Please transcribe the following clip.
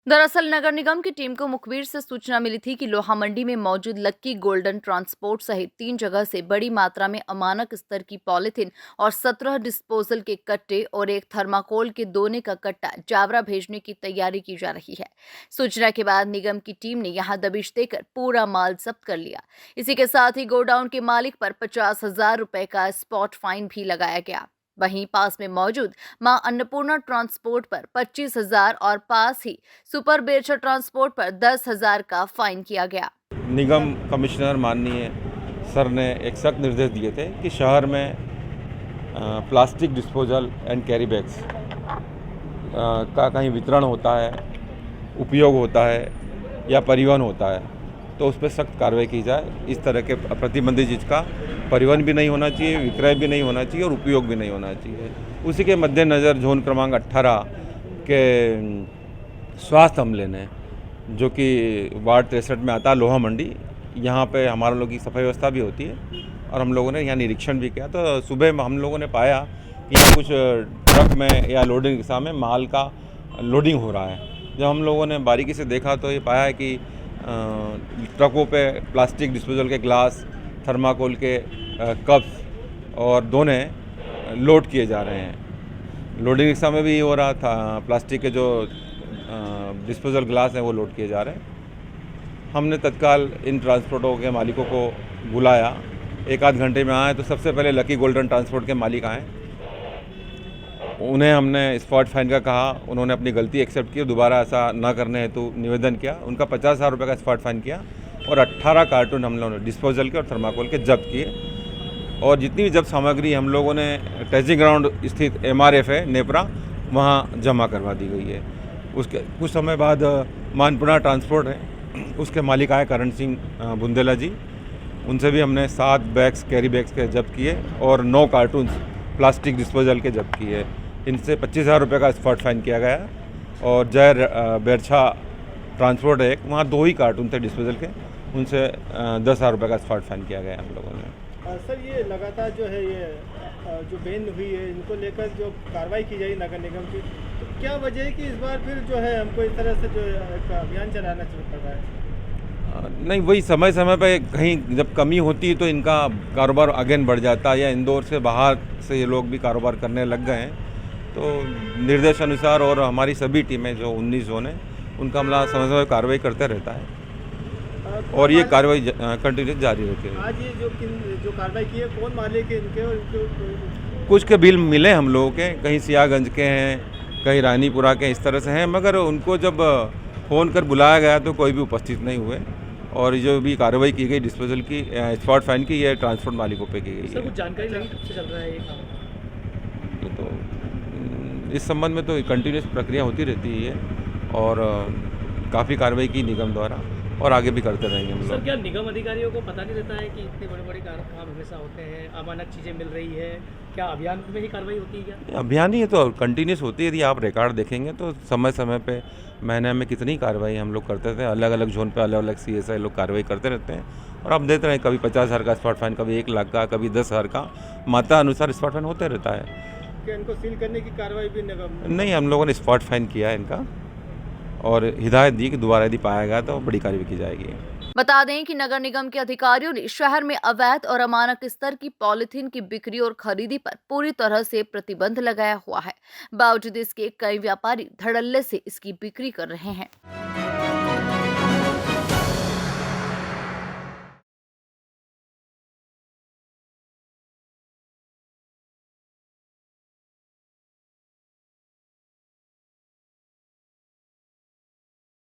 दरअसल नगर निगम की टीम को मुखबिर से सूचना मिली थी कि लोहा मंडी में मौजूद लक्की गोल्डन ट्रांसपोर्ट सहित 3 जगह से बड़ी मात्रा में अमानक स्तर की पॉलिथीन और 17 डिस्पोजल के कट्टे और एक थर्माकोल के दोने का कट्टा जावरा भेजने की तैयारी की जा रही है। सूचना के बाद निगम की टीम ने यहां दबिश देकर पूरा माल जब्त कर लिया। इसी के साथ ही गोडाउन के मालिक पर 50,000 रुपए का स्पॉट फाइन भी लगाया गया। वहीं पास में मौजूद मां अन्नपूर्णा ट्रांसपोर्ट पर 25,000 और पास ही सुपर बेरछा ट्रांसपोर्ट पर 10,000 का फाइन किया गया। निगम कमिश्नर माननीय सर ने एक सख्त निर्देश दिए थे कि शहर में plastic disposal and carry bags का कहीं वितरण होता है, उपयोग होता है या परिवहन होता है तो उस पर सख्त कार्रवाई की जाए। इस तरह के प्रतिबंधित चीज़ का परिवहन भी नहीं होना चाहिए, विक्रय भी नहीं होना चाहिए और उपयोग भी नहीं होना चाहिए। उसी के मद्देनज़र जोन क्रमांक 18 के स्वास्थ्य अमले ने, जो कि वार्ड 63 में आता है लोहा मंडी, यहाँ पे हमारे लोगों की सफाई व्यवस्था भी होती है और हम लोगों ने यहाँ निरीक्षण भी किया। तो सुबह में हम लोगों ने पाया कि यहाँ कुछ ट्रक में या लोडिंग रिक्शा में माल का लोडिंग हो रहा है। जब हम लोगों ने बारीकी से देखा तो ये पाया है कि ट्रकों पे प्लास्टिक डिस्पोजल के ग्लास, थर्माकोल के कप्स और दोने लोड किए जा रहे हैं। लोडिंग रिक्शा में भी हो रहा था, प्लास्टिक के जो डिस्पोजल ग्लास हैं वो लोड किए जा रहे हैं। हमने तत्काल इन ट्रांसपोर्टों के मालिकों को बुलाया, एक आध घंटे में आए तो सबसे पहले लकी गोल्डन ट्रांसपोर्ट के मालिक आए। उन्हें हमने स्पॉट फाइन का कहा, उन्होंने अपनी गलती एक्सेप्ट की, दोबारा ऐसा न करने हेतु निवेदन किया। उनका 50,000 रुपये का स्पॉट फाइन किया और 18 कार्टून हम लोगों ने डिस्पोजल के और थर्माकोल के जब्त किए। और जितनी भी जब्त सामग्री हम लोगों ने टेस्टिंग ग्राउंड स्थित MRF है नेपरा, वहाँ जमा करवा दी गई है। उसके कुछ समय बाद मानपुरा ट्रांसपोर्ट है, उसके मालिक आए करण सिंह बुंदेला जी, उनसे भी हमने 7 बैग्स कैरी बैग्स के जब्त किए और 9 कार्टून्स प्लास्टिक डिस्पोजल के जब्त किए। इनसे 25,000 रुपये का स्पॉट फाइन किया गया। और जय बेरछा ट्रांसपोर्ट है एक, वहाँ 2 ही कार्टून थे डिस्पोजल के, उनसे 10,000 रुपये का स्पॉट फाइन किया गया हम लोगों ने। सर, ये लगातार जो है ये जो बैन हुई है, इनको लेकर जो कार्रवाई की जाएगी नगर निगम की, तो क्या वजह है कि इस बार फिर जो है हमको इस तरह से जो एक अभियान चलाना पड़ रहा है? नहीं, वही समय समय पे कहीं जब कमी होती है तो इनका कारोबार अगेन बढ़ जाता है, या इंदौर से बाहर से ये लोग भी कारोबार करने लग गए हैं। तो निर्देशानुसार और हमारी सभी टीमें जो 19 जोन है, उनका हमला समय समय कार्रवाई करते रहता है और ये कार्रवाई कंटिन्यूस जारी रहती है। आज ये जो कार्रवाई की है, कौन मालिक है इनके और कुछ के बिल मिले हम लोगों के, कहीं सियागंज के हैं, कहीं रानीपुरा के, इस तरह से हैं, मगर उनको जब फ़ोन कर बुलाया गया तो कोई भी उपस्थित नहीं हुए। और जो भी कार्रवाई की गई डिस्पोजल की, स्पॉट फाइन की, ये ट्रांसपोर्ट मालिकों पे की गई है। कुछ जानकारी लगी कब से चल रहा है ये काम? ये तो इस संबंध में तो कंटिन्यूस प्रक्रिया होती रहती है और काफ़ी कार्रवाई की निगम द्वारा और आगे भी करते रहेंगे हम सर, लोग। क्या निगम अधिकारियों को पता नहीं रहता है कि इतने बड़े बड़े काम हमेशा होते हैं, अमानक चीज़ें मिल रही है? क्या अभियान में ही कार्रवाई होती है क्या? अभियान ही है तो कंटिन्यूस होती है। यदि आप रिकॉर्ड देखेंगे तो समय समय पे महीने में कितनी कार्रवाई हम लोग करते थे, अलग अलग जोन पे अलग अलग CSI लोग कार्रवाई करते रहते हैं और आप देते रहे, कभी 50,000 का स्पॉट फाइन, कभी 1 लाख का, कभी 10,000 का, मात्रा अनुसार स्पॉट फाइन होते रहता है। क्या इनको सील करने की कार्रवाई भी निगम? नहीं, हम लोगों ने स्पॉट फाइन किया है इनका और हिदायत दी कि दोबारा यदि पाया गया तो बड़ी कार्रवाई की जाएगी। बता दें कि नगर निगम के अधिकारियों ने शहर में अवैध और अमानक स्तर की पॉलिथीन की बिक्री और खरीदी पर पूरी तरह से प्रतिबंध लगाया हुआ है। बावजूद इसके कई व्यापारी धड़ल्ले से इसकी बिक्री कर रहे हैं।